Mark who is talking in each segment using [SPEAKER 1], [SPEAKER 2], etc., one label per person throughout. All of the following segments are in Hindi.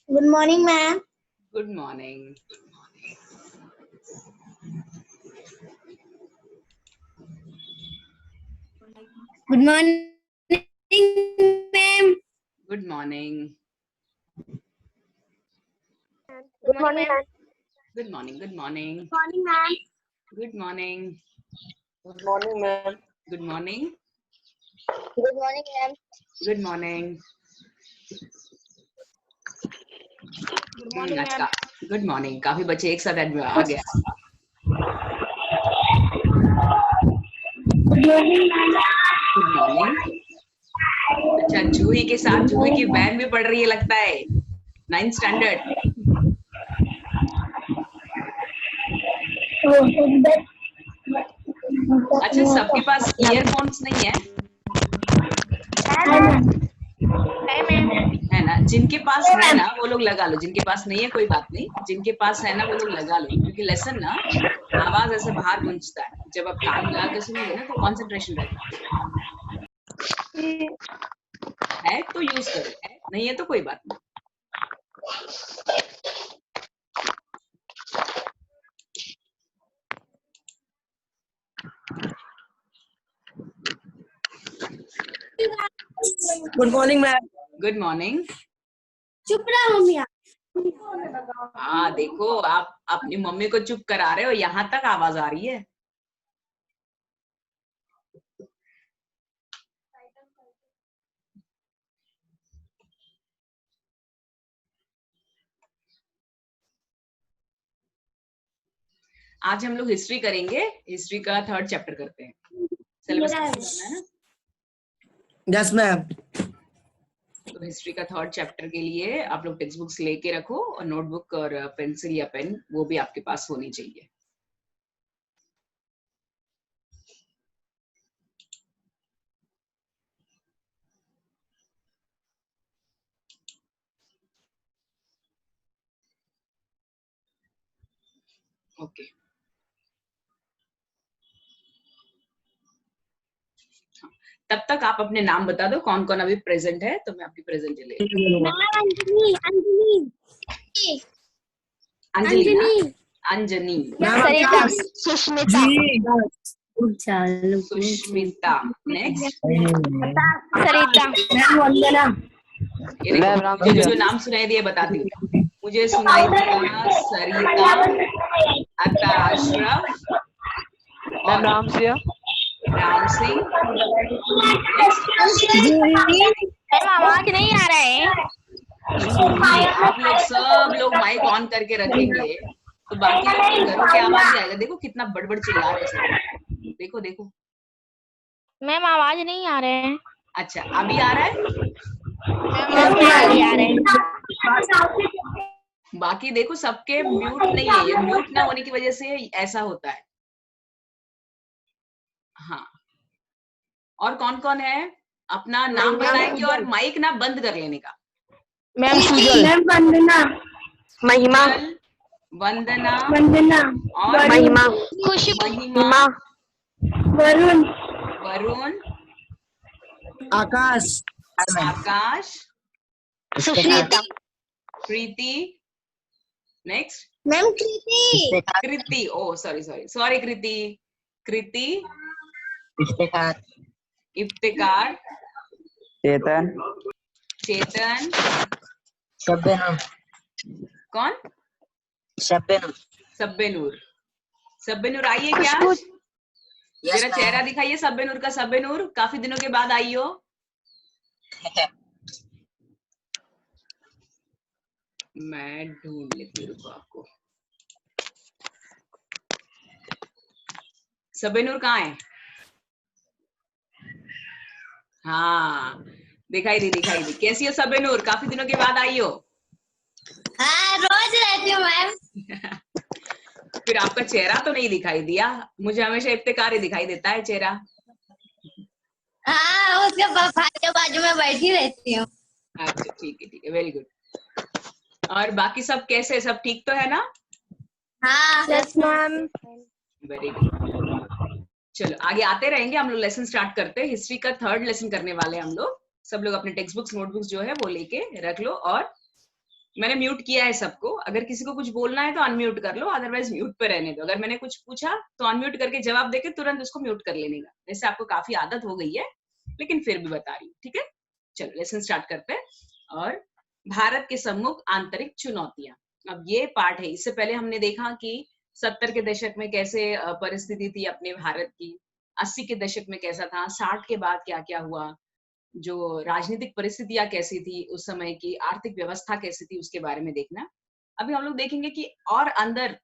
[SPEAKER 1] Good morning, ma'am.
[SPEAKER 2] Good morning.
[SPEAKER 1] Good morning, ma'am.
[SPEAKER 2] Good morning.
[SPEAKER 1] Good morning, ma'am.
[SPEAKER 2] Good morning. Good morning.
[SPEAKER 1] Good morning, ma'am.
[SPEAKER 2] Good morning.
[SPEAKER 3] Good morning, ma'am.
[SPEAKER 2] Good morning.
[SPEAKER 1] Good morning, ma'am.
[SPEAKER 2] Good morning.
[SPEAKER 1] Good morning, ma'am.
[SPEAKER 2] Good morning. काफी बच्चे एक साथ आ गए।
[SPEAKER 1] Good morning, ma'am.
[SPEAKER 2] Good morning. अच्छा, जूही के साथ जूही की बहन भी पढ़ रही है लगता है, 9th स्टैंडर्ड। अच्छा, सबके पास ईयरफोन्स नहीं है? है ना? जिनके पास है ना वो लोग लगा लो, जिनके पास नहीं है कोई बात नहीं, जिनके पास है ना वो लोग लगा लो, क्योंकि लेसन ना आवाज ऐसे बाहर गूंजता है, जब आप कान लगा के सुनोगे ना तो कंसंट्रेशन रहता है तो यूज करो, नहीं है तो कोई बात नहीं।
[SPEAKER 3] Good morning, ma'am.
[SPEAKER 2] Good morning.
[SPEAKER 1] चुप रहो मम्मी।
[SPEAKER 2] हाँ देखो, आप अपनी मम्मी को चुप करा रहे हो, यहाँ तक आवाज आ रही है। आज हम लोग हिस्ट्री करेंगे, हिस्ट्री का 3rd चैप्टर करते हैं। सिलेबस करना है ना?
[SPEAKER 3] Yes, ma'am.
[SPEAKER 2] तो हिस्ट्री का 3rd चैप्टर के लिए आप लोग टेक्स्ट बुक्स लेके रखो, और नोटबुक और पेंसिल या पेन वो भी आपके पास होनी चाहिए। ओके। तब तक आप अपने नाम बता दो, कौन कौन अभी प्रेजेंट है, तो मैं आपकी प्रेजेंट ले। अंजलि, अंजनी, सुष्मिता, नेक्स्ट
[SPEAKER 1] वंदना।
[SPEAKER 2] ये देखो, मुझे जो नाम सुनाई दिए बताती हूँ। मुझे सुनाई दिया सरिता, अता अशरफ, और
[SPEAKER 3] राम सिंह।
[SPEAKER 2] राम सिंह।
[SPEAKER 1] मैम आवाज नहीं आ रहा है।
[SPEAKER 2] आप लोग सब लोग माइक ऑन करके रखेंगे तो बाकी लोग के घरों की आवाज भी आएगा। देखो कितना बड़बड़ चिल्ला रहे सब, देखो देखो।
[SPEAKER 1] मैम आवाज नहीं आ रहे हैं।
[SPEAKER 2] अच्छा, अभी आ रहा है? बाकी देखो सबके म्यूट नहीं है, ये म्यूट ना होने की वजह से ऐसा होता है। हाँ, और कौन कौन है? अपना नाम बताएंगे और माइक ना बंद कर लेने का।
[SPEAKER 3] मैम सुजल।
[SPEAKER 1] मैम वंदना।
[SPEAKER 3] महिमा।
[SPEAKER 2] वंदना
[SPEAKER 1] वंदना।
[SPEAKER 2] और
[SPEAKER 3] महिमा।
[SPEAKER 2] महिमा,
[SPEAKER 1] वरुण।
[SPEAKER 2] वरुण,
[SPEAKER 3] आकाश।
[SPEAKER 2] आकाश,
[SPEAKER 1] सुष्मिता।
[SPEAKER 2] प्रीति, नेक्स्ट
[SPEAKER 1] मैम कृति।
[SPEAKER 2] कृति। ओ सॉरी सॉरी सॉरी कृति, कृति,
[SPEAKER 3] इफ्तिखार।
[SPEAKER 2] इफ्तिकार,
[SPEAKER 3] चेतन।
[SPEAKER 2] चेतन,
[SPEAKER 3] शब्बेनूर।
[SPEAKER 2] कौन?
[SPEAKER 3] शब्बेनूर।
[SPEAKER 2] सब्बेनूर। सब्बेनूर आई है क्या? जरा चेहरा दिखाइए सब्बेनूर का। सब्बेनूर काफी दिनों के बाद आई हो। मैं ढूंढ लेती हूँ आपको। सब्बेनूर कहाँ है? हाँ, दिखाई दी दिखाई दी। कैसी हो सब्बेनूर? काफी दिनों के बाद आई हो।
[SPEAKER 1] हाँ, रोज रहती हूँ मैम।
[SPEAKER 2] फिर आपका चेहरा तो नहीं दिखाई दिया। मुझे हमेशा इफ्तिकार ही दिखाई देता है चेहरा।
[SPEAKER 1] हाँ, उसके भाई के बाजू में बैठी रहती हूँ।
[SPEAKER 2] अच्छा ठीक है, वेरी गुड। और बाकी सब कैसे, सब ठीक तो है ना?
[SPEAKER 1] हाँ, यस मैम।
[SPEAKER 2] Very good. चलो आगे आते रहेंगे, हम लोग लेसन स्टार्ट करते हैं। हिस्ट्री का 3rd लेसन करने वाले हैं हम लोग। सब लोग अपने टेक्स्ट बुक्स नोटबुक्स जो है वो लेके रख लो, और मैंने म्यूट किया है सबको। अगर किसी को कुछ बोलना है तो अनम्यूट कर लो, अदरवाइज म्यूट पे रहने दो। अगर मैंने कुछ पूछा तो अनम्यूट करके जवाब देके तुरंत उसको म्यूट कर लेने का। वैसे आपको काफी आदत हो गई है, लेकिन फिर भी बता रही हूँ, ठीक है। चलो लेसन स्टार्ट करते हैं। और भारत के सम्मुख आंतरिक चुनौतियां, अब ये पार्ट है। इससे पहले हमने देखा कि 70 के दशक में कैसे परिस्थिति थी अपने भारत की, 80 के दशक में कैसा था, 60 के बाद क्या क्या हुआ, जो राजनीतिक परिस्थितियां कैसी थी उस समय की, आर्थिक व्यवस्था कैसी थी, उसके बारे में देखना। अभी हम लोग देखेंगे कि और अंदर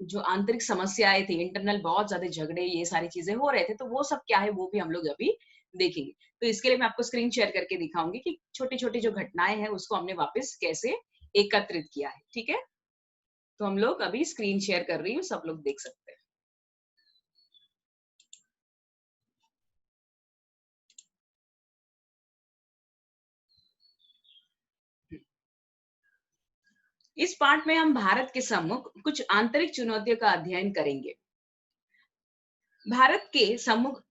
[SPEAKER 2] जो आंतरिक समस्याएं थी, इंटरनल बहुत ज्यादा झगड़े, ये सारी चीजें हो रहे थे, तो वो सब क्या है वो भी हम लोग अभी देखेंगे। तो इसके लिए मैं आपको स्क्रीन शेयर करके दिखाऊंगी कि छोटी छोटी जो घटनाएं हैं उसको हमने वापस कैसे एकत्रित किया है, ठीक है। तो हम लोग अभी स्क्रीन शेयर कर रही हूँ, सब लोग देख सकते हैं। इस पार्ट में हम भारत के सम्मुख कुछ आंतरिक चुनौतियों का अध्ययन करेंगे। भारत के सम्मुख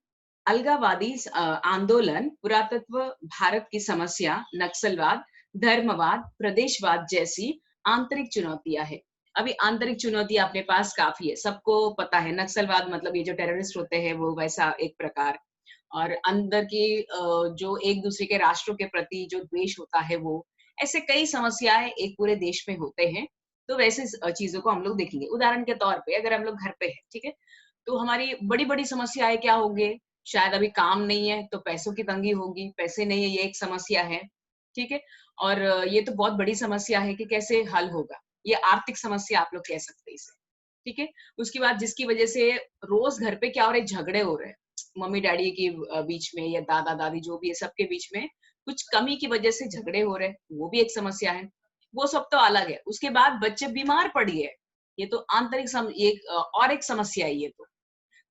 [SPEAKER 2] अलगाववादी आंदोलन, पुरातत्व, भारत की समस्या, नक्सलवाद, धर्मवाद, प्रदेशवाद जैसी आंतरिक चुनौतियां है। अभी आंतरिक चुनौती अपने पास काफी है, सबको पता है। नक्सलवाद मतलब ये जो टेररिस्ट होते हैं वो वैसा एक प्रकार, और अंदर की जो एक दूसरे के राष्ट्रों के प्रति जो द्वेष होता है वो, ऐसे कई समस्याएं एक पूरे देश में होते हैं। तो वैसे चीजों को हम लोग देखेंगे। उदाहरण के तौर पे अगर हम लोग घर पे है, ठीक है, तो हमारी बड़ी बड़ी समस्याएं क्या होंगे, शायद अभी काम नहीं है तो पैसों की तंगी होगी, पैसे नहीं है ये एक समस्या है, ठीक है। और ये तो बहुत बड़ी समस्या है कि कैसे हल होगा, ये आर्थिक समस्या आप लोग कह सकते हैं इसे, ठीक है। उसके बाद जिसकी वजह से रोज घर पे क्या हो रहे, झगड़े हो रहे हैं, मम्मी डैडी के बीच में या दादा दादी जो भी है सबके बीच में कुछ कमी की वजह से झगड़े हो रहे हैं, वो भी एक समस्या है। वो सब तो अलग है। उसके बाद बच्चे बीमार पड़ी है, ये तो आंतरिक और एक समस्या है ये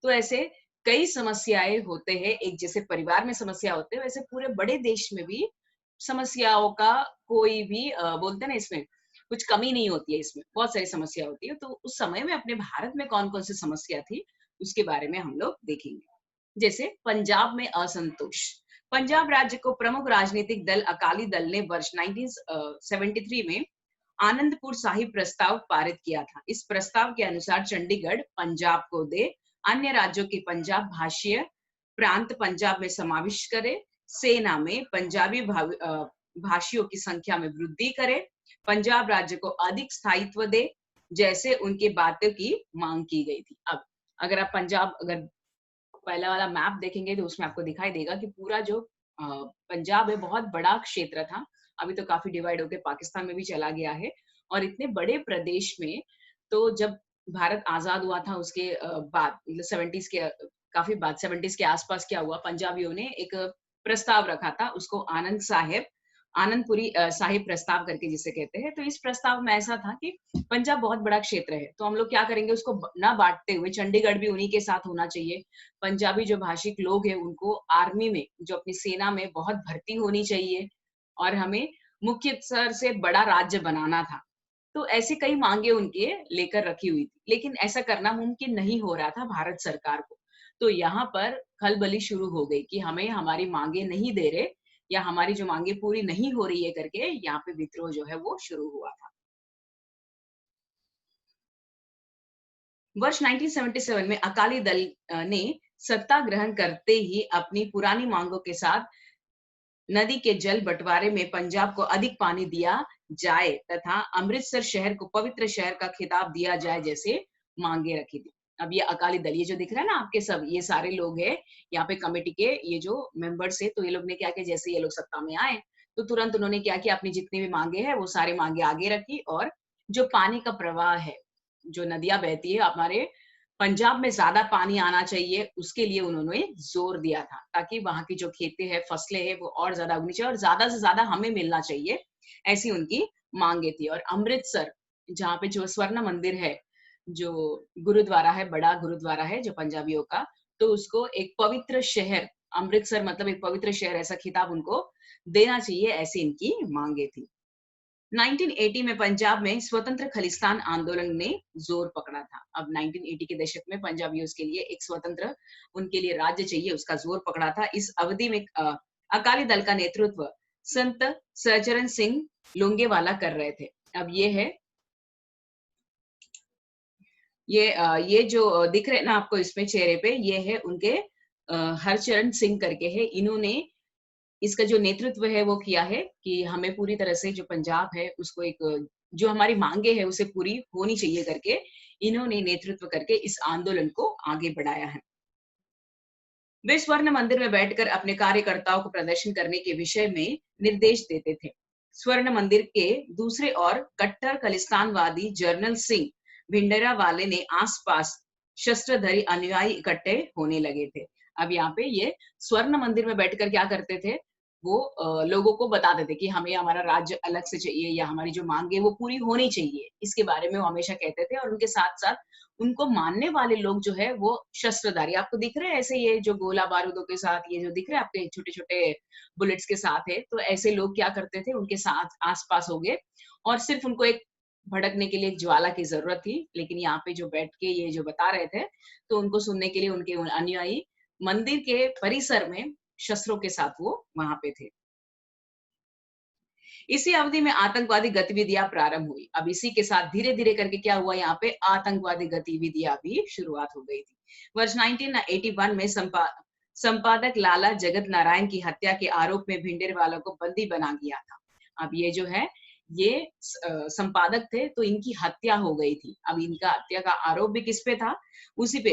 [SPEAKER 2] तो ऐसे कई समस्याएं होते हैं। एक जैसे परिवार में समस्या होते हैं, वैसे पूरे बड़े देश में भी समस्याओं का कोई भी बोलते हैं ना, इसमें कुछ कमी नहीं होती है, इसमें बहुत सारी समस्या होती है। तो उस समय में अपने भारत में कौन कौन सी समस्या थी उसके बारे में हम लोग देखेंगे। जैसे पंजाब में असंतोष। पंजाब राज्य को प्रमुख राजनीतिक दल अकाली दल ने वर्ष 1973 में आनंदपुर साहिब प्रस्ताव पारित किया था। इस प्रस्ताव के अनुसार चंडीगढ़ पंजाब को दे, अन्य राज्यों के पंजाब भाषीय प्रांत पंजाब में समाविष्ट करे, सेना में पंजाबी भाषियों की संख्या में वृद्धि करे, पंजाब राज्य को अधिक स्थायित्व दे, जैसे उनके बातों की मांग की गई थी। अब अगर आप पंजाब अगर पहला वाला मैप देखेंगे तो उसमें आपको दिखाई देगा कि पूरा जो पंजाब है बहुत बड़ा क्षेत्र था, अभी तो काफी डिवाइड होकर पाकिस्तान में भी चला गया है। और इतने बड़े प्रदेश में तो जब भारत आजाद हुआ था उसके बाद, मतलब 70s के काफी बाद, 70s के आसपास क्या हुआ, पंजाबियों ने एक प्रस्ताव रखा था, उसको आनंदपुरी साहिब प्रस्ताव करके जिसे कहते हैं। तो इस प्रस्ताव में ऐसा था कि पंजाब बहुत बड़ा क्षेत्र है, तो हम लोग क्या करेंगे, उसको ना बांटते हुए चंडीगढ़ भी उन्हीं के साथ होना चाहिए। पंजाबी जो भाषिक लोग हैं उनको आर्मी में, जो अपनी सेना में, बहुत भर्ती होनी चाहिए, और हमें मुख्य स्तर से बड़ा राज्य बनाना था। तो ऐसी कई मांगे उनके लेकर रखी हुई थी, लेकिन ऐसा करना मुमकिन नहीं हो रहा था भारत सरकार को। तो यहाँ पर खलबली शुरू हो गई कि हमें हमारी मांगे नहीं दे रहे, या हमारी जो मांगे पूरी नहीं हो रही है करके यहाँ पे विद्रोह जो है वो शुरू हुआ था। वर्ष 1977 में अकाली दल ने सत्ता ग्रहण करते ही अपनी पुरानी मांगों के साथ नदी के जल बंटवारे में पंजाब को अधिक पानी दिया जाए तथा अमृतसर शहर को पवित्र शहर का खिताब दिया जाए जैसे मांगे रखी थी। अब ये अकाली दल, ये जो दिख रहा है ना आपके, सब ये सारे लोग हैं यहाँ पे कमेटी के, ये जो मेंबर्स है, तो ये लोग ने क्या किया, जैसे ये लोग सत्ता में आए तो तुरंत उन्होंने क्या किया, अपनी जितनी भी मांगे हैं वो सारे मांगे आगे रखी, और जो पानी का प्रवाह है, जो नदियां बहती है हमारे पंजाब में ज्यादा पानी आना चाहिए, उसके लिए उन्होंने जोर दिया था, ताकि वहां की जो खेतें हैं, फसलें हैं, वो और ज्यादा उगनी चाहिए और ज्यादा से ज्यादा हमें मिलना चाहिए, ऐसी उनकी मांगे थी। और अमृतसर, जहाँ पे जो स्वर्ण मंदिर है, जो गुरुद्वारा है, बड़ा गुरुद्वारा है जो पंजाबियों का, तो उसको एक पवित्र शहर, अमृतसर मतलब एक पवित्र शहर, ऐसा खिताब उनको देना चाहिए, ऐसी इनकी मांगे थी। 1980 में पंजाब में स्वतंत्र खालिस्तान आंदोलन ने जोर पकड़ा था। अब 1980 के दशक में पंजाबियों के लिए एक स्वतंत्र, उनके लिए राज्य चाहिए, उसका जोर पकड़ा था। इस अवधि में अकाली दल का नेतृत्व संत सहचरण सिंह लोंगेवाला कर रहे थे। अब ये है, ये जो दिख रहे हैं ना आपको इसमें चेहरे पे, ये है उनके हरचरण सिंह करके है। इन्होंने इसका जो नेतृत्व है वो किया है कि हमें पूरी तरह से जो पंजाब है उसको एक जो हमारी मांगे है उसे पूरी होनी चाहिए करके इन्होंने नेतृत्व करके इस आंदोलन को आगे बढ़ाया है। वे स्वर्ण मंदिर में बैठकर अपने कार्यकर्ताओं को प्रदर्शन करने के विषय में निर्देश देते थे। स्वर्ण मंदिर के दूसरे ओर कट्टर खालिस्तानवादी जर्नल सिंह भिंडरावाले ने आसपास शस्त्रधारी अनुयायी इकट्ठे होने लगे थे। अब यहाँ पे ये स्वर्ण मंदिर में बैठकर क्या करते थे, वो लोगों को बताते थे कि हमें हमारा राज्य अलग से चाहिए या हमारी जो मांगे वो पूरी होनी चाहिए, इसके बारे में वो हमेशा कहते थे। और उनके साथ साथ उनको मानने वाले लोग जो है वो शस्त्रधारी, आपको दिख रहे हैं ऐसे ये जो गोला बारूदों के साथ, ये जो दिख रहे हैं आपके छोटे छोटे बुलेट्स के साथ है, तो ऐसे लोग क्या करते थे, उनके साथ आसपास हो गए और सिर्फ उनको एक भड़कने के लिए एक ज्वाला की जरूरत थी। लेकिन यहाँ पे जो बैठ के ये जो बता रहे थे, तो उनको सुनने के लिए उनके अनुयायी मंदिर के परिसर में शस्त्रों के साथ वो वहां पे थे। इसी अवधि में आतंकवादी गतिविधियां प्रारंभ हुई। अब इसी के साथ धीरे धीरे करके क्या हुआ, यहाँ पे आतंकवादी गतिविधियां भी शुरुआत हो गई थी। वर्ष 1981 में संपादक लाला जगत नारायण की हत्या के आरोप में भिंडरवाला को बंदी बना दिया था। अब ये जो है ये संपादक थे, तो इनकी हत्या हो गई थी। अब इनका हत्या का आरोप भी किस पे था, उसी पे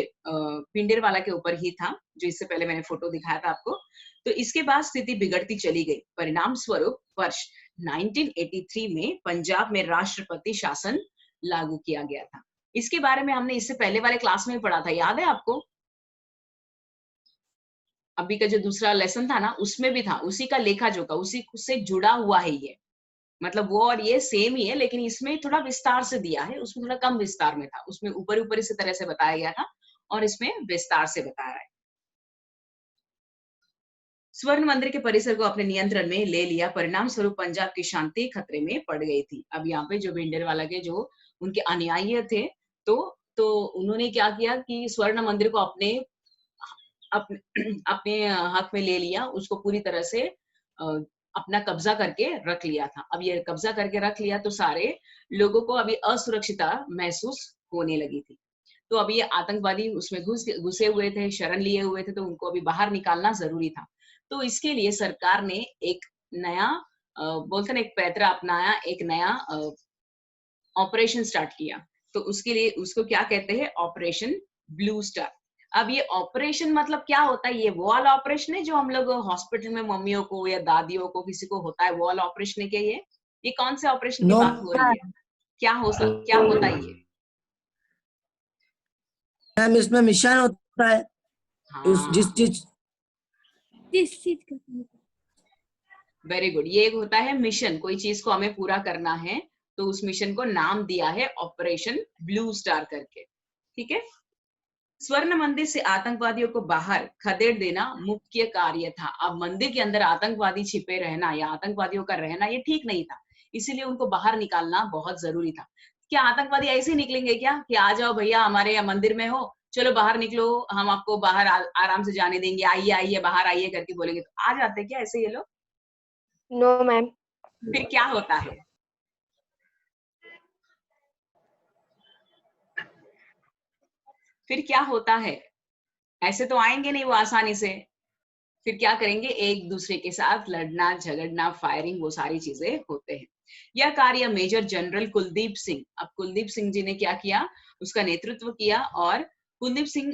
[SPEAKER 2] भिंडरवाला के ऊपर ही था, जो इससे पहले मैंने फोटो दिखाया था आपको। तो इसके बाद स्थिति बिगड़ती चली गई। परिणाम स्वरूप वर्ष 1983 में पंजाब में राष्ट्रपति शासन लागू किया गया था। इसके बारे में हमने इससे पहले वाले क्लास में पढ़ा था, याद है आपको? अभी का जो दूसरा लेसन था ना, उसमें भी था, उसी का लेखा जोखा, उसी से जुड़ा हुआ है ये। मतलब वो और ये सेम ही है, लेकिन इसमें थोड़ा विस्तार से दिया है, उसमें थोड़ा कम विस्तार में था। उसमें ऊपर ऊपर इसी तरह से बताया गया था और इसमें विस्तार से बताया है। स्वर्ण मंदिर के परिसर को अपने नियंत्रण में ले लिया। परिणाम स्वरूप पंजाब की शांति खतरे में पड़ गई थी। अब यहाँ पे जो भिंडरवाला के जो उनके अनुयायी थे, तो उन्होंने क्या किया कि स्वर्ण मंदिर को अपने अपने हक में ले लिया, उसको पूरी तरह से अपना कब्जा करके रख लिया था। अब ये कब्जा करके रख लिया तो सारे लोगों को अभी असुरक्षितता महसूस होने लगी थी। तो अभी ये आतंकवादी उसमें घुसे हुए थे, शरण लिए हुए थे, तो उनको अभी बाहर निकालना जरूरी था। तो इसके लिए सरकार ने एक नया बोलते ना एक पैतरा अपनाया, एक नया ऑपरेशन स्टार्ट किया। तो उसके लिए उसको क्या कहते हैं, ऑपरेशन ब्लू स्टार। अब ये ऑपरेशन मतलब क्या होता है, ये वो वाला ऑपरेशन है जो हम लोग हॉस्पिटल में मम्मियों को या दादियों को किसी को होता है, वो वाला ऑपरेशन है क्या? ये कौन से ऑपरेशन की
[SPEAKER 4] नो
[SPEAKER 2] बात हो रही है? क्या होता है ये?
[SPEAKER 4] मैम, इसमें मिशन होता है।
[SPEAKER 2] हाँ,
[SPEAKER 4] जिस चीज
[SPEAKER 2] वेरी गुड। ये एक होता है मिशन, कोई चीज को हमें पूरा करना है, तो उस मिशन को नाम दिया है ऑपरेशन ब्लू स्टार करके। ठीक है। स्वर्ण मंदिर से आतंकवादियों को बाहर खदेड़ देना मुख्य कार्य था। अब मंदिर के अंदर आतंकवादी छिपे रहना या आतंकवादियों का रहना ये ठीक नहीं था, इसीलिए उनको बाहर निकालना बहुत जरूरी था। क्या आतंकवादी ऐसे ही निकलेंगे क्या कि आ जाओ भैया हमारे या मंदिर में हो, चलो बाहर निकलो, हम आपको बाहर आराम से जाने देंगे, आइए आइए बाहर आइए करके बोलेंगे तो आ जाते क्या ऐसे ये लोग?
[SPEAKER 1] No ma'am.
[SPEAKER 2] फिर क्या होता है? फिर क्या होता है? ऐसे तो आएंगे नहीं वो आसानी से। फिर क्या करेंगे, एक दूसरे के साथ लड़ना झगड़ना, फायरिंग, वो सारी चीजें होते हैं। यह कार्य मेजर जनरल कुलदीप सिंह, अब कुलदीप सिंह जी ने क्या किया, उसका नेतृत्व किया और कुलदीप सिंह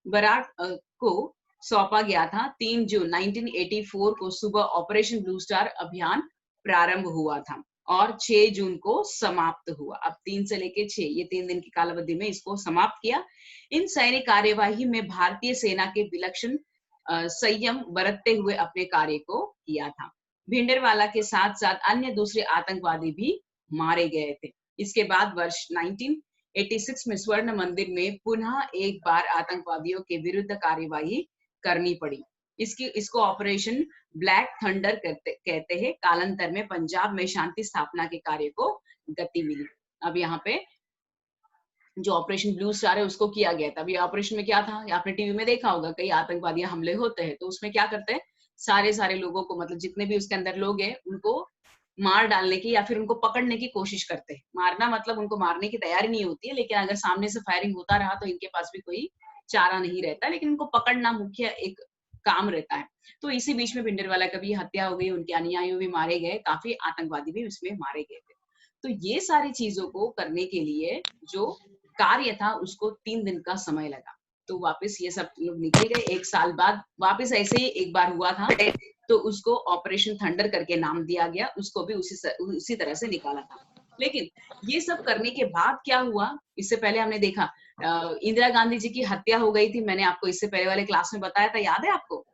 [SPEAKER 2] बराड़ को सौंपा गया था। 3 जून 1984 को सुबह ऑपरेशन ब्लू स्टार अभियान प्रारंभ हुआ था और 6 जून को समाप्त हुआ। अब 3 से लेके 6, ये 3 दिन की कालावधि में इसको समाप्त किया। इन सैनिक कार्यवाही में भारतीय सेना के विलक्षण संयम बरतते हुए अपने कार्य को किया था। भिंडरवाला के साथ साथ अन्य दूसरे आतंकवादी भी मारे गए थे। इसके बाद वर्ष 1986 में स्वर्ण मंदिर में पुनः एक बार आतंकवादियों के विरुद्ध कार्यवाही करनी पड़ी। इसको ऑपरेशन ब्लैक थंडर कहते हैं। कालांतर में पंजाब में शांति स्थापना के कार्य को गति मिली। अब यहाँ पे जो ऑपरेशन ब्लू स्टार है उसको किया गया था। अभी ऑपरेशन में क्या था, आपने टीवी में देखा होगा, कई आतंकवादी हमले होते हैं, तो उसमें क्या करते हैं, सारे लोगों को, मतलब जितने भी उसके अंदर लोग हैं उनको मार डालने की या फिर उनको पकड़ने की कोशिश करते हैं। मारना मतलब उनको मारने की तैयारी नहीं होती है, लेकिन अगर सामने से फायरिंग होता रहा तो इनके पास भी कोई चारा नहीं रहता, लेकिन उनको पकड़ना मुख्य एक काम रहता है। तो इसी बीच में भिंडरवाला का भी हत्या हो गई, उनके अनुयायी भी मारे गए, काफी आतंकवादी भी उसमें मारे गए थे। तो ये सारी चीजों को करने के लिए जो कार्य था उसको 3 दिन का समय लगा। तो वापस ये सब लोग निकल गए। 1 साल बाद वापस ऐसे ही एक बार हुआ था, तो उसको ऑपरेशन थंडर करके नाम दिया गया, उसको भी उसी तरह से निकाला था। लेकिन ये सब करने के बाद क्या हुआ, इससे पहले हमने देखा इंदिरा गांधी जी की हत्या हो गई थी। मैंने आपको इससे पहले वाले क्लास में बताया था, याद है आपको?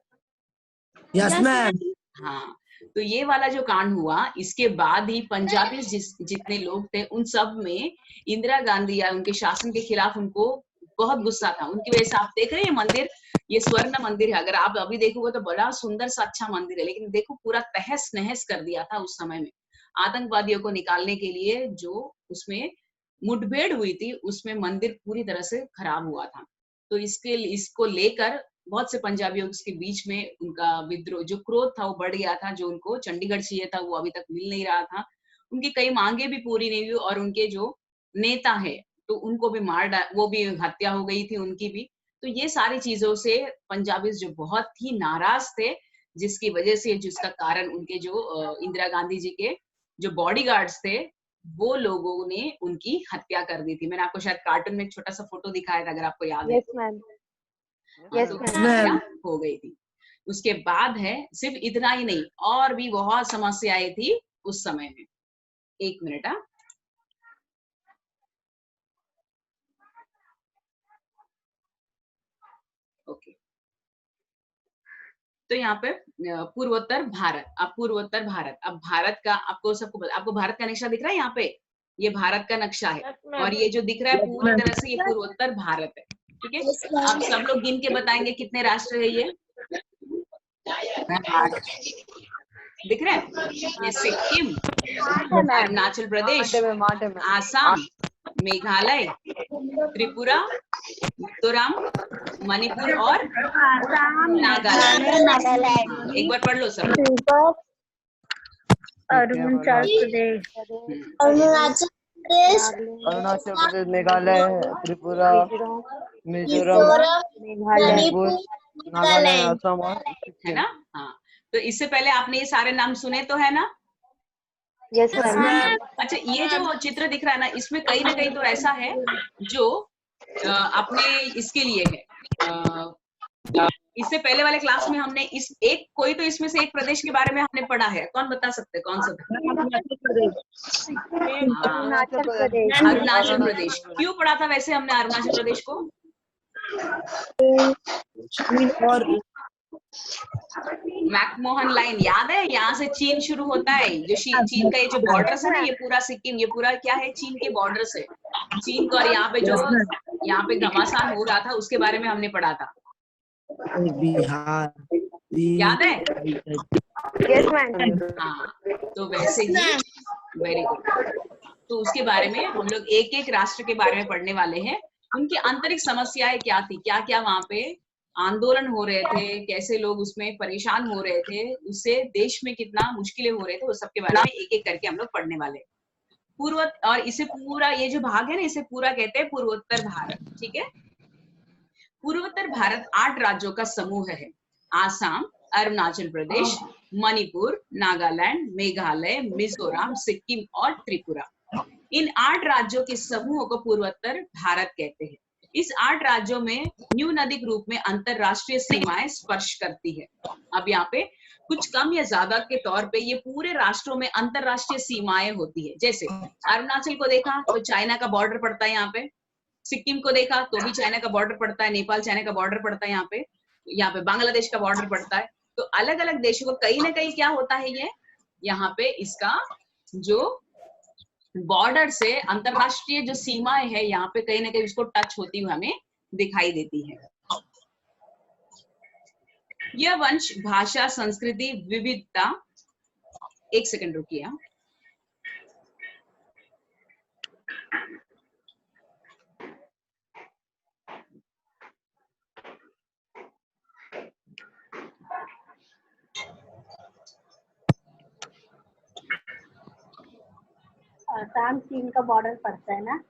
[SPEAKER 4] Yes ma'am.
[SPEAKER 2] हाँ, तो ये वाला जो कांड हुआ, इसके बाद ही पंजाबी जितने लोग थे उन सब में इंदिरा गांधी या उनके शासन के खिलाफ उनको बहुत गुस्सा था। उनकी वजह से आप देख रहे हैं मंदिर, ये स्वर्ण मंदिर है, अगर आप अभी देखोगे तो बड़ा सुंदर सा अच्छा मंदिर है, लेकिन देखो पूरा तहस नहस कर दिया था उस समय में। आतंकवादियों को निकालने के लिए जो उसमें मुठभेड़ हुई थी, उसमें मंदिर पूरी तरह से खराब हुआ था। तो इसको लेकर बहुत से पंजाबियों के बीच में उनका विद्रोह, जो क्रोध था वो बढ़ गया था। जो उनको चंडीगढ़ चाहिए था वो अभी तक मिल नहीं रहा था, उनकी कई मांगे भी पूरी नहीं हुई, और उनके जो नेता है तो उनको भी वो भी हत्या हो गई थी उनकी भी। तो ये सारी चीजों से पंजाबी जो बहुत ही नाराज थे, जिसकी वजह से, जिसका कारण उनके जो इंदिरा गांधी जी के जो बॉडीगार्ड्स थे, वो लोगों ने उनकी हत्या कर दी थी। मैंने आपको शायद कार्टून में एक छोटा सा फोटो दिखाया था, अगर आपको याद है।
[SPEAKER 1] Yes, ma'am.
[SPEAKER 2] हाँ,
[SPEAKER 1] Yes,
[SPEAKER 2] तो
[SPEAKER 1] ma'am.
[SPEAKER 2] हत्या हो गई थी। उसके बाद है, सिर्फ इतना ही नहीं, और भी बहुत समस्याएं थी उस समय में। 1 मिनट। हाँ, ओके। तो यहाँ पे पूर्वोत्तर भारत, अब भारत का आपको भारत का नक्शा दिख रहा है यहाँ पे, ये भारत का नक्शा है।
[SPEAKER 1] Yes, ma'am.
[SPEAKER 2] और ये जो दिख रहा है
[SPEAKER 4] यस
[SPEAKER 2] पूरी
[SPEAKER 4] मैम।
[SPEAKER 2] तरह से, ये पूर्वोत्तर भारत है। ठीक है, आप सब लोग गिन के बताएंगे कितने राष्ट्र है ये, दिख रहा है? ये सिक्किम, अरुणाचल प्रदेश, आसाम, मेघालय, त्रिपुरा, मिजोरम, मणिपुर और नागालैंड। हाँ, एक बार पढ़ लो सब।
[SPEAKER 5] अरुणाचल प्रदेश,
[SPEAKER 1] अरुणाचल प्रदेश,
[SPEAKER 5] अरुणाचल प्रदेश, मेघालय, त्रिपुरा,
[SPEAKER 1] मिजोरम,
[SPEAKER 5] मिजोरम,
[SPEAKER 1] मेघालय,
[SPEAKER 5] मणिपुर, नागालैंड, असम और
[SPEAKER 2] है
[SPEAKER 5] सिक्किम।
[SPEAKER 2] ना? हाँ, तो इससे पहले आपने ये सारे नाम सुने तो है ना?
[SPEAKER 1] Yes
[SPEAKER 4] yes
[SPEAKER 1] ma'am,
[SPEAKER 4] ma'am.
[SPEAKER 2] अच्छा, ये जो चित्र दिख रहा है ना, इसमें कहीं ना कहीं तो ऐसा है जो अपने इसके लिए है। इससे पहले वाले क्लास में हमने कोई तो इसमें से एक प्रदेश के बारे में हमने पढ़ा है, कौन बता सकते हैं कौन सा था?
[SPEAKER 4] अरुणाचल प्रदेश।
[SPEAKER 2] हाँ,
[SPEAKER 1] अरुणाचल प्रदेश,
[SPEAKER 2] अरुणाचल प्रदेश। क्यों पढ़ा था वैसे हमने अरुणाचल प्रदेश को?
[SPEAKER 4] और
[SPEAKER 2] मैकमोहन लाइन याद है? यहाँ से चीन शुरू होता है, जो चीन का ये जो बॉर्डर्स है ना, ये पूरा सिक्किम, ये पूरा क्या है, चीन के बॉर्डर्स है। चीन को, और यहाँ पे जो
[SPEAKER 4] यस मैम।
[SPEAKER 2] यहाँ पे घमासान हो रहा था उसके बारे में हमने पढ़ा था,
[SPEAKER 4] बिहार।
[SPEAKER 2] याद है?
[SPEAKER 1] यस मैम,
[SPEAKER 2] हाँ, तो वैसे ही, वेरी गुड। तो उसके बारे में हम लोग एक एक राष्ट्र के बारे में पढ़ने वाले हैं। उनकी आंतरिक समस्याएं क्या थी, क्या क्या वहां पे आंदोलन हो रहे थे, कैसे लोग उसमें परेशान हो रहे थे, उससे देश में कितना मुश्किलें हो रहे थे, वो सब के बारे में एक एक करके हम लोग पढ़ने वाले हैं। और इसे पूरा, ये जो भाग है ना, इसे पूरा कहते हैं पूर्वोत्तर भारत। ठीक है, पूर्वोत्तर भारत 8 राज्यों का समूह है। आसाम, अरुणाचल प्रदेश, मणिपुर, नागालैंड, मेघालय, मिजोरम, सिक्किम और त्रिपुरा। इन 8 राज्यों के समूह को पूर्वोत्तर भारत कहते हैं। इस 8 राज्यों में न्यूनधिक रूप में अंतरराष्ट्रीय सीमाएं स्पर्श करती है। अब यहाँ पे कुछ कम या ज्यादा के तौर पे ये पूरे राष्ट्रों में अंतरराष्ट्रीय सीमाएं होती है। जैसे अरुणाचल को देखा तो चाइना का बॉर्डर पड़ता है यहाँ पे, सिक्किम को देखा तो भी चाइना का बॉर्डर पड़ता है, नेपाल चाइना का बॉर्डर पड़ता है, यहाँ पे बांग्लादेश का बॉर्डर पड़ता है। तो अलग अलग देशों को कहीं ना कहीं क्या होता है, ये यहाँ पे इसका जो बॉर्डर से अंतरराष्ट्रीय जो सीमाएं है, यहाँ पे कहीं ना कहीं उसको टच होती हुई हमें दिखाई देती है। यह वंश, भाषा, संस्कृति, विविधता, एक सेकंड रुकिए।
[SPEAKER 1] असम चीन का बॉर्डर पड़ता है ना।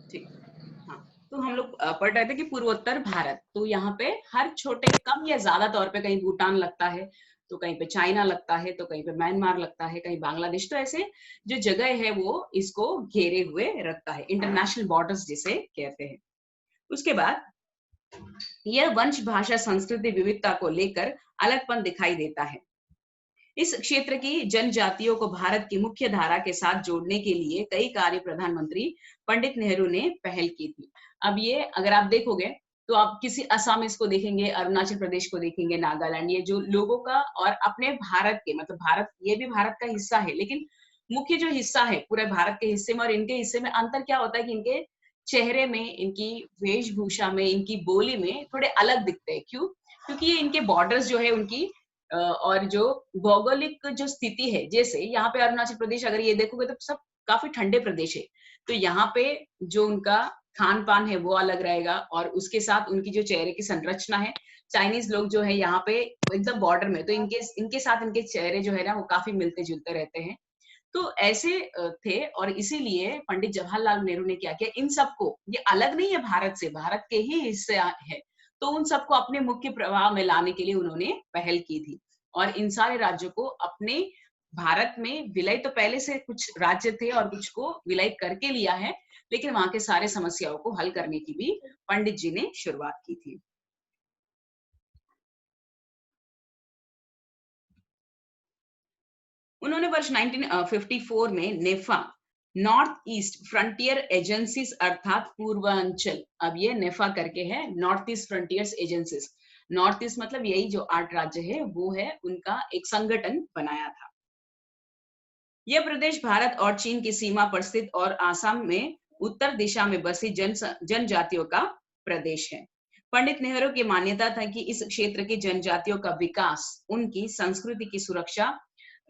[SPEAKER 2] ठीक। हाँ, तो हम लोग पढ़ रहे थे कि पूर्वोत्तर भारत, तो यहाँ पे हर छोटे कम या ज्यादा तौर पे कहीं भूटान लगता है, तो कहीं पे चाइना लगता है, तो कहीं पे म्यांमार लगता है, कहीं बांग्लादेश, तो ऐसे जो जगह है वो इसको घेरे हुए रखता है, इंटरनेशनल बॉर्डर्स जिसे कहते हैं। उसके बाद यह वंश, भाषा, संस्कृति विविधता को लेकर अलगपन दिखाई देता है। इस क्षेत्र की जनजातियों को भारत की मुख्य धारा के साथ जोड़ने के लिए कई कार्य प्रधानमंत्री पंडित नेहरू ने पहल की थी। अब ये अगर आप देखोगे तो आप किसी असमीज को देखेंगे, अरुणाचल प्रदेश को देखेंगे, नागालैंड, ये जो लोगों का और अपने भारत के, मतलब भारत ये भी भारत का हिस्सा है, लेकिन मुख्य जो हिस्सा है पूरे भारत के हिस्से में और इनके हिस्से में अंतर क्या होता है कि इनके चेहरे में, इनकी वेशभूषा में, इनकी बोली में थोड़े अलग दिखते हैं। क्यों? क्योंकि ये इनके बॉर्डर्स जो है उनकी और जो भौगोलिक जो स्थिति है, जैसे यहाँ पे अरुणाचल प्रदेश अगर ये देखोगे तो सब काफी ठंडे प्रदेश है, तो यहाँ पे जो उनका खान पान है वो अलग रहेगा और उसके साथ उनकी जो चेहरे की संरचना है, चाइनीज लोग जो है यहाँ पे एकदम बॉर्डर में, तो इनके साथ इनके चेहरे जो है ना वो काफी मिलते जुलते रहते हैं। तो ऐसे थे और इसीलिए पंडित जवाहरलाल नेहरू ने क्या किया, इन सबको, ये अलग नहीं है भारत से, भारत के ही हिस्से है, तो उन सबको अपने मुख्य प्रवाह में लाने के लिए उन्होंने पहल की थी और इन सारे राज्यों को अपने भारत में विलय, तो पहले से कुछ राज्य थे और कुछ को विलय करके लिया है, लेकिन वहां के सारे समस्याओं को हल करने की भी पंडित जी ने शुरुआत की थी। उन्होंने वर्ष 1954 में नेफा, नॉर्थ ईस्ट फ्रंटियर एजेंसीज अर्थात पूर्वांचल, अब ये नेफा करके है, north east frontiers agencies, north east मतलब यही जो 8 राज्य है वो है, उनका एक संगठन बनाया था। यह प्रदेश भारत और चीन की सीमा पर स्थित और आसाम में उत्तर दिशा में बसी जनजातियों का प्रदेश है। पंडित नेहरू की मान्यता था कि इस क्षेत्र की जनजातियों का विकास उनकी संस्कृति की सुरक्षा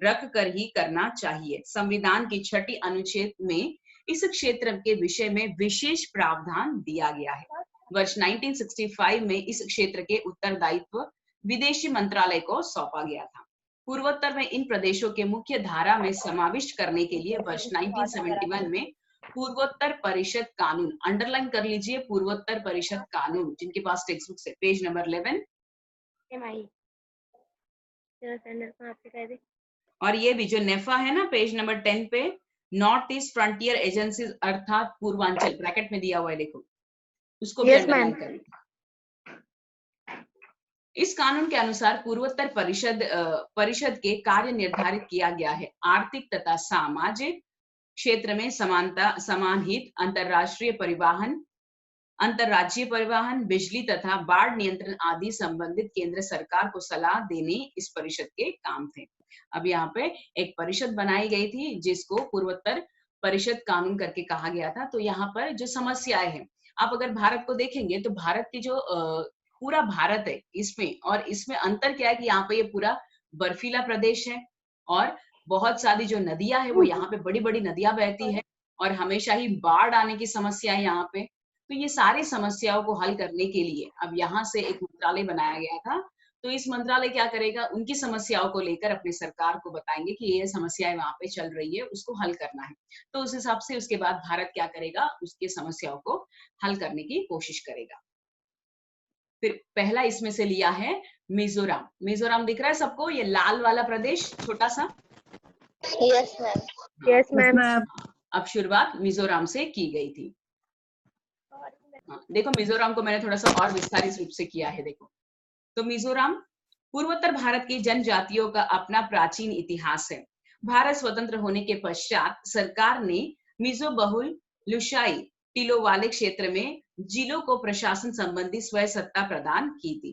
[SPEAKER 2] रख कर ही करना चाहिए। संविधान की 6ठी अनुच्छेद में इस क्षेत्र के विषय में विशेष प्रावधान दिया गया है। वर्ष 1965 में इस क्षेत्र के उत्तरदायित्व विदेशी मंत्रालय को सौंपा गया था। पूर्वोत्तर में इन प्रदेशों के मुख्य धारा में समाविष्ट करने के लिए वर्ष 1971 में पूर्वोत्तर परिषद कानून, अंडरलाइन कर लीजिए, पूर्वोत्तर परिषद कानून, जिनके पास टेक्स्ट बुक है पेज नंबर 11, और ये भी जो नेफा है ना पेज नंबर 10 पे, नॉर्थ ईस्ट फ्रंटियर एजेंसीज अर्थात पूर्वांचल ब्रैकेट में दिया हुआ है, देखो उसको भी अंडरलाइन कर लीजिए। इस कानून के अनुसार पूर्वोत्तर परिषद के कार्य निर्धारित किया गया है। आर्थिक तथा सामाजिक क्षेत्र में समानता, समान हित, अंतरराष्ट्रीय परिवहन, अंतरराज्यीय परिवहन, बिजली तथा बाढ़ नियंत्रण आदि संबंधित केंद्र सरकार को सलाह देने इस परिषद के काम थे। अब यहाँ पे एक परिषद बनाई गई थी जिसको पूर्वोत्तर परिषद कानून करके कहा गया था। तो यहाँ पर जो समस्याएं हैं, आप अगर भारत को देखेंगे तो भारत की जो पूरा भारत है इसमें, और इसमें अंतर क्या है कि यहाँ पे ये पूरा बर्फीला प्रदेश है और बहुत सारी जो नदियां है वो यहाँ पे बड़ी बड़ी नदियां बहती है और हमेशा ही बाढ़ आने की समस्या है यहाँ पे। तो ये सारी समस्याओं को हल करने के लिए अब यहाँ से एक मंत्रालय बनाया गया था। तो इस मंत्रालय क्या करेगा, उनकी समस्याओं को लेकर अपनी सरकार को बताएंगे कि ये समस्याएं वहां पे चल रही है, उसको हल करना है। तो उस हिसाब से उसके बाद भारत क्या करेगा, उसकी समस्याओं को हल करने की कोशिश करेगा। फिर पहला इसमें से लिया है मिजोरम। मिजोरम दिख रहा है सबको, ये लाल वाला प्रदेश छोटा सा।
[SPEAKER 1] Yes ma'am. Yes ma'am.
[SPEAKER 2] अब शुरुआत मिजोरम से की गई थी। देखो मिजोरम को मैंने थोड़ा सा और विस्तारित रूप से किया है। देखो तो मिजोरम पूर्वोत्तर भारत की जनजातियों का अपना प्राचीन इतिहास है। भारत स्वतंत्र होने के पश्चात सरकार ने मिजो बहुल लुशाई टीलों वाले क्षेत्र में जिलों को प्रशासन संबंधी स्वयं सत्ता प्रदान की थी।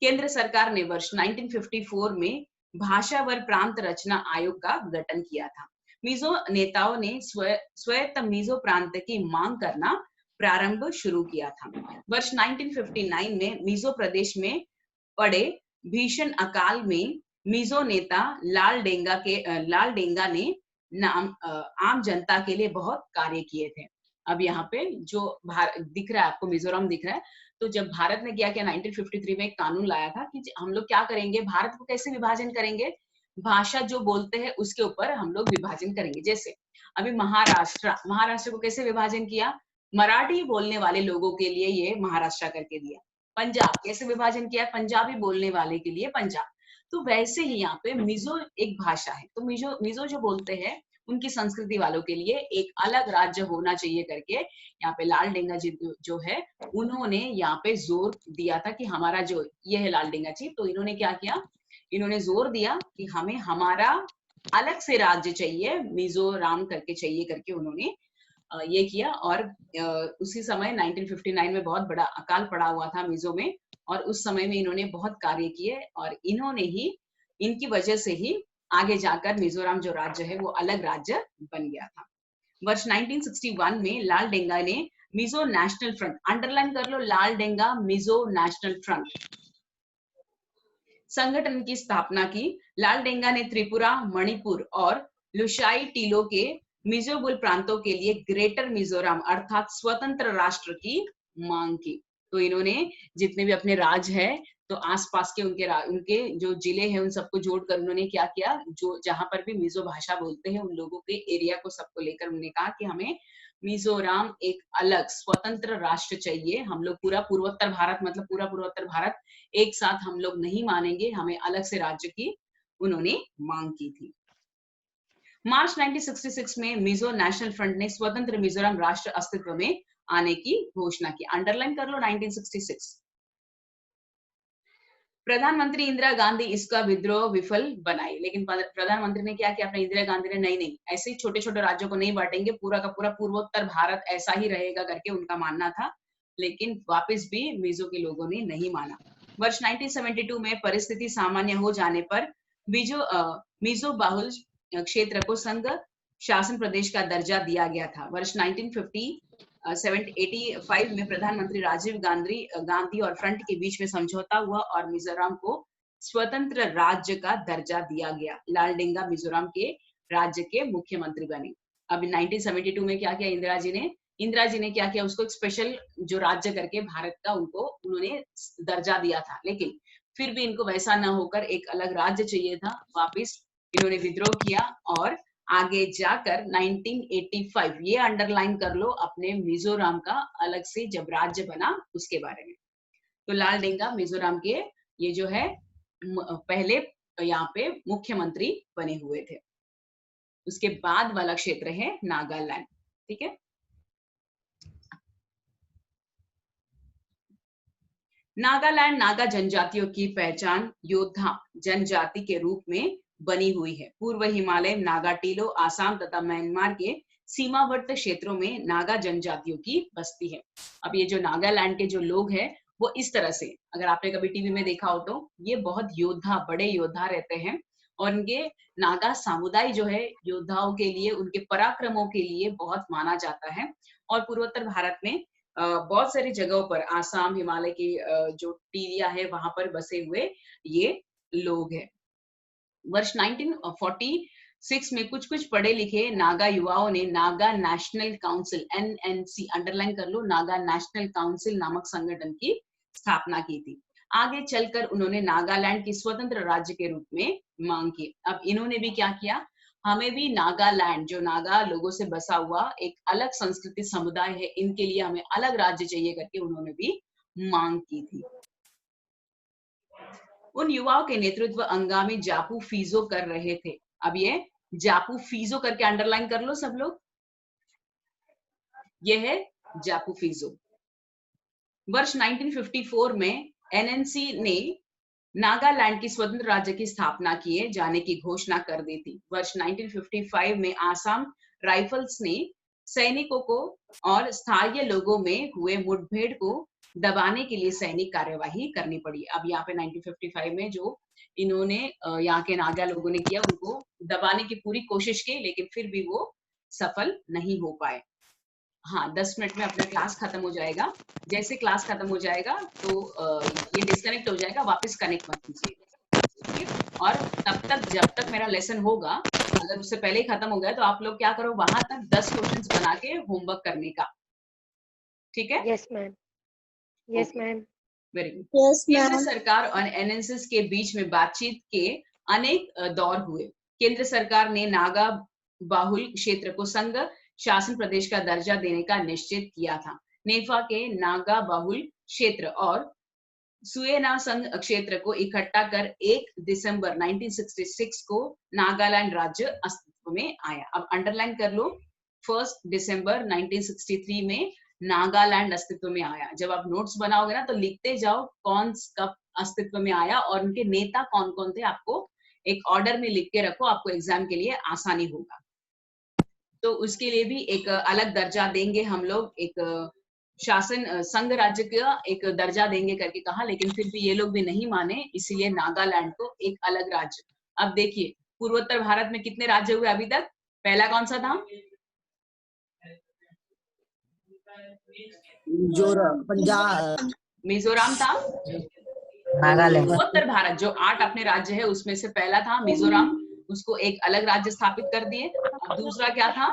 [SPEAKER 2] केंद्र सरकार ने वर्ष 1954 में भाषा व प्रांत रचना आयोग का गठन किया था। मिजो नेताओं ने स्वायत्त मिजो प्रांत की मांग करना प्रारंभ शुरू किया था। वर्ष 1959 में मिजो प्रदेश में पड़े भीषण अकाल में मिजो नेता लाल डेंगा ने आम जनता के लिए बहुत कार्य किए थे। अब यहाँ पे जो दिख रहा है आपको, मिजोरम दिख रहा है। तो जब भारत ने क्या किया, 1953 में एक कानून लाया था कि हम लोग क्या करेंगे, भारत को कैसे विभाजन करेंगे, भाषा जो बोलते हैं उसके ऊपर हम लोग विभाजन करेंगे। जैसे अभी महाराष्ट्र को कैसे विभाजन किया, मराठी बोलने वाले लोगों के लिए ये महाराष्ट्र करके दिया। पंजाब कैसे विभाजन किया, पंजाबी बोलने वाले के लिए पंजाब। तो वैसे ही यहाँ पे मिजो एक भाषा है, तो मिजो जो बोलते हैं उनकी संस्कृति वालों के लिए एक अलग राज्य होना चाहिए करके यहाँ पे लाल डेंगा जी जो है उन्होंने यहाँ पे जोर दिया था कि हमारा जो ये है लाल डेंगा जी, तो इन्होंने क्या किया, इन्होंने जोर दिया कि हमें हमारा अलग से राज्य चाहिए, मिजोरम करके चाहिए करके उन्होंने ये किया। और उसी समय 1959 में बहुत बड़ा अकाल पड़ा हुआ था मिजो में, और उस समय में इन्होंने बहुत कार्य किए और इन्होंने ही, इनकी वजह से ही आगे जाकर मिजोरम जो राज्य है वो अलग राज्य बन गया था। वर्ष 1961 में लाल डेंगा ने मिजो नेशनल फ्रंट, अंडरलाइन कर लो, लाल डेंगा मिजो नेशनल फ्रंट संगठन की स्थापना की। लाल डेंगा ने त्रिपुरा, मणिपुर और लुशाई टीलो के मिजोबुल प्रांतों के लिए ग्रेटर मिजोरम अर्थात स्वतंत्र राष्ट्र की मांग की। तो इन्होंने जितने भी अपने राज्य है, तो आसपास के उनके जो जिले हैं उन सबको जोड़कर उन्होंने क्या किया, जो जहां पर भी मिजो भाषा बोलते हैं उन लोगों के एरिया को सबको लेकर उन्होंने कहा कि हमें मिजोरम एक अलग स्वतंत्र राष्ट्र चाहिए, हम लोग पूरा पूर्वोत्तर भारत, मतलब पूरा पूर्वोत्तर भारत एक साथ हम लोग नहीं मानेंगे, हमें अलग से राज्य की उन्होंने मांग की थी। मार्च 1966 में मिजो नेशनल फ्रंट ने स्वतंत्र मिजोरम राष्ट्र अस्तित्व में आने की घोषणा की। अंडरलाइन कर लो 1966। प्रधानमंत्री इंदिरा गांधी इसका विद्रोह विफल बनाई, लेकिन प्रधानमंत्री ने क्या किया, अपने इंदिरा गांधी ने नहीं ऐसे ही छोटे छोटे राज्यों को नहीं बांटेंगे, पूरा का पूरा पूर्वोत्तर भारत ऐसा ही रहेगा करके उनका मानना था, लेकिन वापस भी मिजो के लोगों ने नहीं माना। वर्ष 1972 में परिस्थिति सामान्य हो जाने पर मिजो बहुल क्षेत्र को संघ शासन प्रदेश का दर्जा दिया गया था। वर्ष 1985 में प्रधानमंत्री राजीव गांधी और फ्रंट के बीच में समझौता हुआ और मिजोरम को स्वतंत्र राज्य का दर्जा दिया गया। लाल डेंगा मिजोरम के राज्य के मुख्यमंत्री बने। अब 1972 में क्या किया इंदिरा जी ने क्या किया, उसको एक स्पेशल जो राज्य करके भारत का उन्होंने दर्जा दिया था, लेकिन फिर भी इनको वैसा ना होकर एक अलग राज्य चाहिए था। वापिस इन्होंने विद्रोह किया और आगे जाकर 1985, ये अंडरलाइन कर लो अपने मिजोरम का अलग से जब राज्य बना उसके बारे में। तो लाल डेंगा मिजोरम के ये जो है पहले यहाँ पे मुख्यमंत्री बने हुए थे। उसके बाद वाला क्षेत्र है नागालैंड, ठीक है। नागालैंड नागा जनजातियों की पहचान योद्धा जनजाति के रूप में बनी हुई है। पूर्व हिमालय, नागा टीलो, आसाम तथा म्यांमार के सीमावर्ती क्षेत्रों में नागा जनजातियों की बस्ती है। अब ये जो नागालैंड के जो लोग हैं वो इस तरह से, अगर आपने कभी टीवी में देखा हो तो ये बहुत योद्धा, बड़े योद्धा रहते हैं और इनके नागा समुदाय जो है योद्धाओं के लिए, उनके पराक्रमों के लिए बहुत माना जाता है। और पूर्वोत्तर भारत में बहुत सारी जगहों पर, आसाम, हिमालय की जो टीरिया है वहां पर बसे हुए ये लोग हैं। वर्ष 1946 में कुछ पढ़े लिखे नागा युवाओं ने Naga national council NNC, underline कर लो, नागा नेशनल काउंसिल नामक संगठन की स्थापना की थी। आगे चलकर उन्होंने नागालैंड की स्वतंत्र राज्य के रूप में मांग की। अब इन्होंने भी क्या किया, हमें भी नागालैंड जो नागा लोगों से बसा हुआ एक अलग संस्कृति समुदाय है, इनके लिए हमें अलग राज्य चाहिए करके उन्होंने भी मांग की थी। उन युवाओं के नेतृत्व अंगामी जापू फीजो कर रहे थे। अब ये जापू फीजो करके अंडरलाइन कर लो सब लोग, ये है जापू फीजो। वर्ष 1954 में NNC ने नागालैंड की स्वतंत्र राज्य की स्थापना किए जाने की घोषणा कर दी थी। वर्ष 1955 में आसाम राइफल्स ने सैनिकों को और स्थानीय लोगों में हुए मुठभेड़ को दबाने के लिए सैनिक कार्यवाही करनी पड़ी। अब यहाँ पे 1955 में जो इन्होंने यहाँ के नागा लोगों ने किया, उनको दबाने की पूरी कोशिश की, लेकिन फिर भी वो सफल नहीं हो पाए। हाँ, 10 मिनट में अपना क्लास खत्म हो जाएगा। जैसे क्लास खत्म हो जाएगा तो ये डिस्कनेक्ट हो जाएगा, वापस कनेक्ट मत कीजिए। और तब तक जब तक मेरा लेसन होगा, अगर उससे पहले ही खत्म हो गया तो आप लोग क्या करो, वहां तक 10 क्वेश्चंस बना के होमवर्क करने का। ठीक है?
[SPEAKER 1] Yes ma'am. Yes ma'am.
[SPEAKER 2] Very good.
[SPEAKER 1] Yes
[SPEAKER 2] केंद्र
[SPEAKER 1] मैम।
[SPEAKER 2] सरकार और एनएसएस के बीच में बातचीत के अनेक दौर हुए। केंद्र सरकार ने नागा बाहुल क्षेत्र को संघ शासन प्रदेश का दर्जा देने का निश्चित किया था। नेफा के नागा बाहुल क्षेत्र और सुएना संघ क्षेत्र को इकट्ठा कर 1 दिसंबर 1966 को नागालैंड राज्य अस्तित्व में आया। अब अंडरलाइन कर लो, 1 दिसंबर 1963 में नागालैंड अस्तित्व में आया। जब आप नोट्स बनाओगे ना तो लिखते जाओ कौन कब अस्तित्व में आया और उनके नेता कौन कौन थे, आपको एक ऑर्डर में लिख के रखो, आपको एग्जाम के लिए आसानी होगा। तो उसके लिए भी एक अलग दर्जा देंगे हम लोग, एक शासन संघ राज्य का एक दर्जा देंगे करके कहा, लेकिन फिर भी ये लोग भी नहीं माने, इसीलिए नागालैंड को एक अलग राज्य। अब देखिए पूर्वोत्तर भारत में कितने राज्य हुए अभी तक? पहला कौन सा था?
[SPEAKER 4] मिजोरम, पंजाब,
[SPEAKER 2] मिजोरम था।
[SPEAKER 3] नागालैंड,
[SPEAKER 2] उत्तर भारत जो 8 अपने राज्य है उसमें से पहला था मिजोरम, उसको एक अलग राज्य स्थापित कर दिए। अब दूसरा क्या था?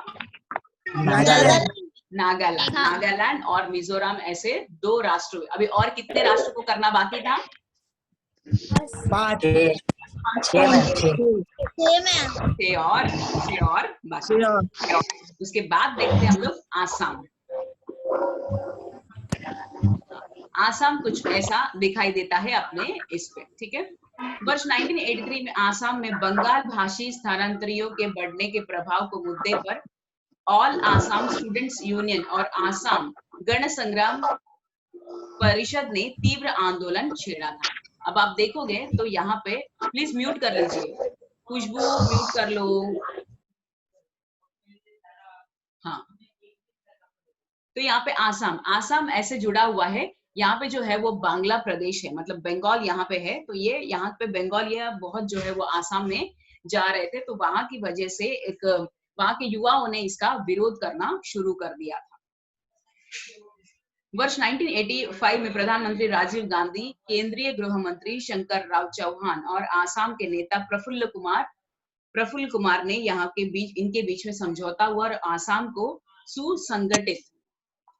[SPEAKER 3] नागालैंड,
[SPEAKER 2] नागालैंड और मिजोरम, ऐसे 2 राष्ट्र हुए। अभी और कितने राष्ट्र को करना बाकी था?
[SPEAKER 4] 5,
[SPEAKER 3] 6 मैम,
[SPEAKER 2] 6 और बाकी। उसके बाद देखते हैं हम लोग आसाम। आसाम कुछ ऐसा दिखाई देता है अपने इस पे। ठीक है? वर्ष 1983 में आसाम में बंगाल भाषी स्थानांतरियों के बढ़ने के प्रभाव को मुद्दे पर ऑल आसाम स्टूडेंट्स यूनियन और आसाम गण संग्राम परिषद ने तीव्र आंदोलन छेड़ा था। अब आप देखोगे तो यहाँ पे प्लीज म्यूट कर लीजिए, खुशबू म्यूट कर लो। हाँ, तो यहाँ पे आसाम ऐसे जुड़ा हुआ है, यहाँ पे जो है वो बांग्ला प्रदेश है, मतलब बंगाल यहाँ पे है, तो ये यहाँ पे बंगालिया बहुत जो है वो आसाम में जा रहे थे, तो वहां की वजह से एक वहां के युवाओं ने इसका विरोध करना शुरू कर दिया था। वर्ष 1985 में प्रधानमंत्री राजीव गांधी, केंद्रीय गृह मंत्री शंकर राव चौहान और आसाम के नेता प्रफुल्ल कुमार ने इनके बीच में समझौता हुआ और आसाम को सुसंगठित।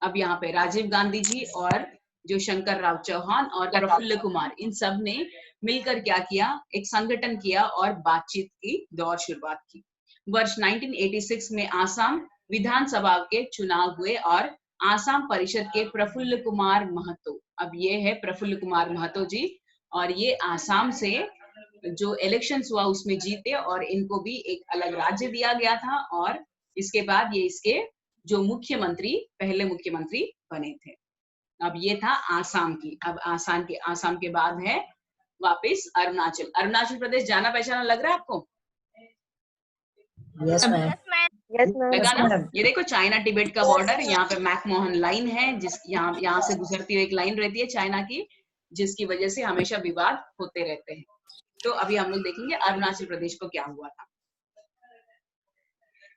[SPEAKER 2] अब यहाँ पे राजीव गांधी जी और जो शंकर राव चौहान और प्रफुल्ल कुमार, इन सब ने मिलकर क्या किया, एक संगठन किया और बातचीत की दौर शुरुआत की। वर्ष 1986 में आसाम विधानसभा के चुनाव हुए और आसाम परिषद के प्रफुल्ल कुमार महतो, अब ये है प्रफुल्ल कुमार महतो जी, और ये आसाम से जो इलेक्शंस हुआ उसमें जीते और इनको भी एक अलग राज्य दिया गया था, और इसके बाद ये इसके जो पहले मुख्यमंत्री बने थे। अब ये था आसाम की। अब आसाम के बाद है वापस अरुणाचल प्रदेश। जाना पहचाना लग रहा है आपको?
[SPEAKER 3] यस मैम,
[SPEAKER 2] लगा ना? ये देखो चाइना टिबेट का बॉर्डर, यहाँ पे मैकमोहन लाइन है, जिस यहाँ से गुजरती हुई एक लाइन रहती है चाइना की, जिसकी वजह से हमेशा विवाद होते रहते हैं। तो अभी हम लोग देखेंगे अरुणाचल प्रदेश को क्या हुआ था।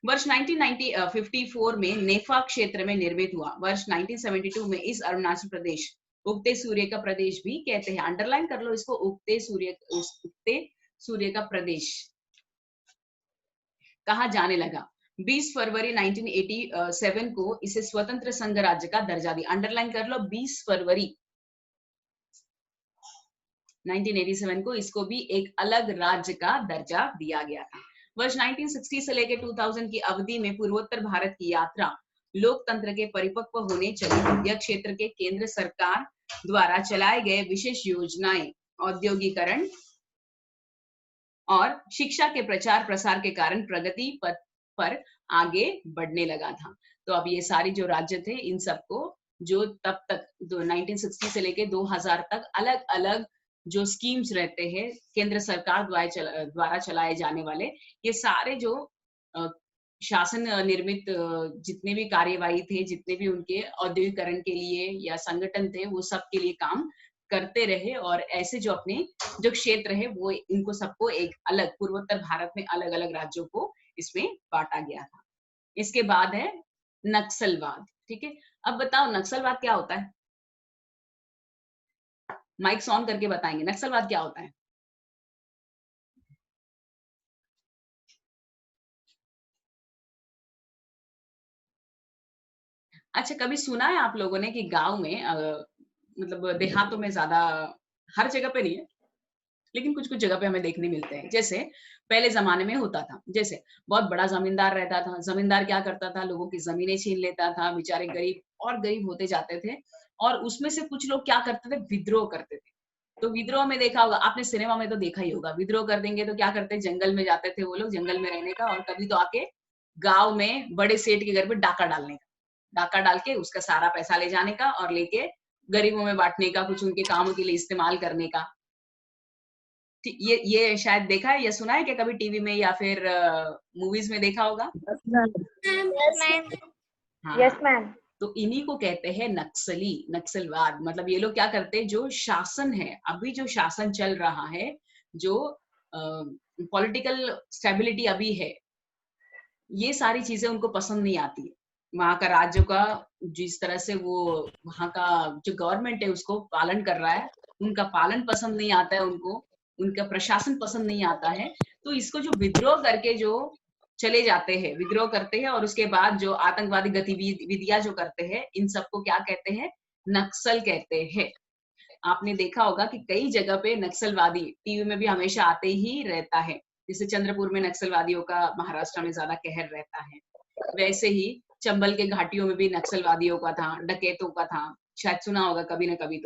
[SPEAKER 2] वर्ष 1954 में नेफा क्षेत्र में निर्मित हुआ। वर्ष 1972 में इस अरुणाचल प्रदेश, उगते सूर्य का प्रदेश भी कहते हैं, अंडरलाइन कर लो इसको, उगते सूर्य का प्रदेश कहा जाने लगा। 20 फरवरी 1987 को इसे स्वतंत्र संघ राज्य का दर्जा दिया। अंडरलाइन कर लो, 20 फरवरी 1987 को इसको भी एक अलग राज्य का दर्जा दिया गया था। वर्ष 1960 से लेकर 2000 की अवधि में पूर्वोत्तर भारत की यात्रा लोकतंत्र के परिपक्व होने चली। यह क्षेत्र के केंद्र सरकार द्वारा चलाए गए विशेष योजनाएं, औद्योगिकरण और शिक्षा के प्रचार प्रसार के कारण प्रगति पथ पर आगे बढ़ने लगा था। तो अब ये सारी जो राज्य थे, इन सबको जो तब तक 1960 से लेके 2000 तक अलग अलग जो स्कीम्स रहते हैं केंद्र सरकार द्वारा चलाए जाने वाले, ये सारे जो शासन निर्मित जितने भी कार्यवाही थे, जितने भी उनके औद्योगिकरण के लिए या संगठन थे, वो सब के लिए काम करते रहे। और ऐसे जो अपने जो क्षेत्र है वो इनको सबको एक अलग पूर्वोत्तर भारत में अलग अलग राज्यों को इसमें बांटा गया था। इसके बाद है नक्सलवाद। ठीक है, अब बताओ नक्सलवाद क्या होता है? माइक ऑन करके बताएंगे नक्सलवाद क्या होता है। अच्छा, कभी सुना है आप लोगों ने कि गांव में मतलब देहातों में ज्यादा, हर जगह पे नहीं है लेकिन कुछ कुछ जगह पे हमें देखने मिलते हैं, जैसे पहले जमाने में होता था, जैसे बहुत बड़ा जमींदार रहता था, जमींदार क्या करता था, लोगों की जमीनें छीन लेता था, बेचारे गरीब और गरीब होते जाते थे, और उसमें से कुछ लोग क्या करते थे, विद्रोह करते थे। तो विद्रोह में देखा होगा आपने, सिनेमा में तो देखा ही होगा, विद्रोह कर देंगे तो क्या करते हैं, जंगल में जाते थे वो लोग, जंगल में रहने का, और कभी तो आके गाँव में बड़े सेठ के घर पे डाका डालने का, डाका डाल के उसका सारा पैसा ले जाने का और लेके गरीबों में बांटने का, कुछ उनके कामों के लिए इस्तेमाल करने का। ये शायद देखा है या सुना है क्या कभी टीवी में या फिर मूवीज में देखा होगा। हाँ,
[SPEAKER 1] यस मैम।
[SPEAKER 2] तो इन्हीं को कहते हैं नक्सली, नक्सलवाद। मतलब ये लोग क्या करते हैं, जो शासन है, अभी जो शासन चल रहा है, जो पॉलिटिकल स्टेबिलिटी अभी है, ये सारी चीजें उनको पसंद नहीं आती। वहां का राज्यों का जिस तरह से वो वहां का जो गवर्नमेंट है उसको पालन कर रहा है, उनका पालन पसंद नहीं आता है उनको, उनका प्रशासन पसंद नहीं आता है। तो इसको जो विद्रोह करके जो चले जाते हैं, विद्रोह करते हैं, और उसके बाद जो आतंकवादी गतिविधियां जो करते हैं, इन सबको क्या कहते हैं, नक्सल कहते हैं। आपने देखा होगा कि कई जगह पे नक्सलवादी टीवी में भी हमेशा आते ही रहता है, जैसे चंद्रपुर में नक्सलवादियों का महाराष्ट्र में ज्यादा कहर रहता है, वैसे ही चंबल के घाटियों में भी नक्सलवादियों का था, डकैतों का था, शायद सुना होगा कभी ना कभी।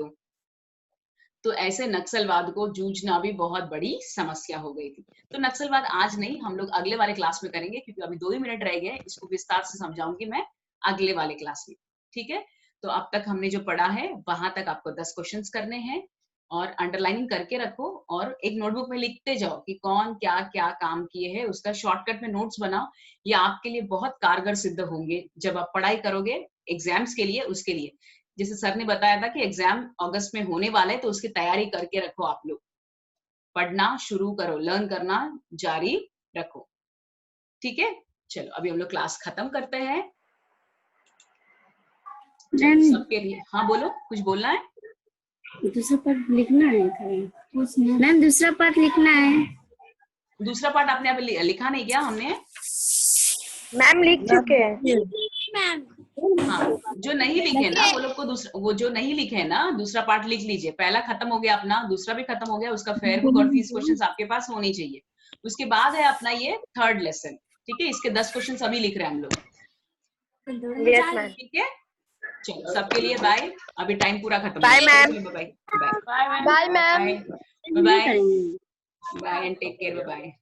[SPEAKER 2] तो ऐसे नक्सलवाद को जूझना भी बहुत बड़ी समस्या हो गई थी। तो नक्सलवाद आज नहीं, हम लोग अगले वाले क्लास में करेंगे, क्योंकि अभी 2 ही मिनट रह गए, इसको विस्तार से समझाऊंगी मैं अगले वाले क्लास में। ठीक है, तो अब तक हमने जो पढ़ा है वहां तक आपको 10 क्वेश्चंस करने हैं, और अंडरलाइनिंग करके रखो, और एक नोटबुक में लिखते जाओ कि कौन क्या क्या काम किए हैं, उसका शॉर्टकट में नोट्स बनाओ। ये आपके लिए बहुत कारगर सिद्ध होंगे जब आप पढ़ाई करोगे एग्जाम्स के लिए, उसके लिए। जैसे सर ने बताया था कि एग्जाम अगस्त में होने वाला है, तो उसकी तैयारी करके रखो, आप लोग पढ़ना शुरू करो, लर्न करना जारी रखो। ठीक है, चलो अभी हम लोग क्लास खत्म करते हैं। सबके लिए, हाँ बोलो, कुछ बोलना है।
[SPEAKER 6] दूसरा पार्ट लिखना है मैम, दूसरा पार्ट लिखना है।
[SPEAKER 2] दूसरा पार्ट आपने अभी लिखा नहीं क्या हमने?
[SPEAKER 1] मैम लिख चुके हैं।
[SPEAKER 2] हाँ, जो नहीं लिखे ना वो लोग को दूसरा, वो जो नहीं लिखे ना दूसरा पार्ट लिख लीजिए। पहला खत्म हो गया अपना, दूसरा भी खत्म हो गया, उसका फेयर बुक और 30 क्वेश्चंस आपके पास होने चाहिए। उसके बाद है अपना ये थर्ड लेसन। ठीक है, इसके 10 क्वेश्चंस अभी लिख रहे हैं हम लोग।
[SPEAKER 1] Yes ma'am.
[SPEAKER 2] ठीक है, चलो सबके लिए बाय, अभी टाइम पूरा खत्म।
[SPEAKER 1] Bye ma'am.
[SPEAKER 2] Bye bye
[SPEAKER 1] bye ma'am.
[SPEAKER 2] Bye bye and take care, bye.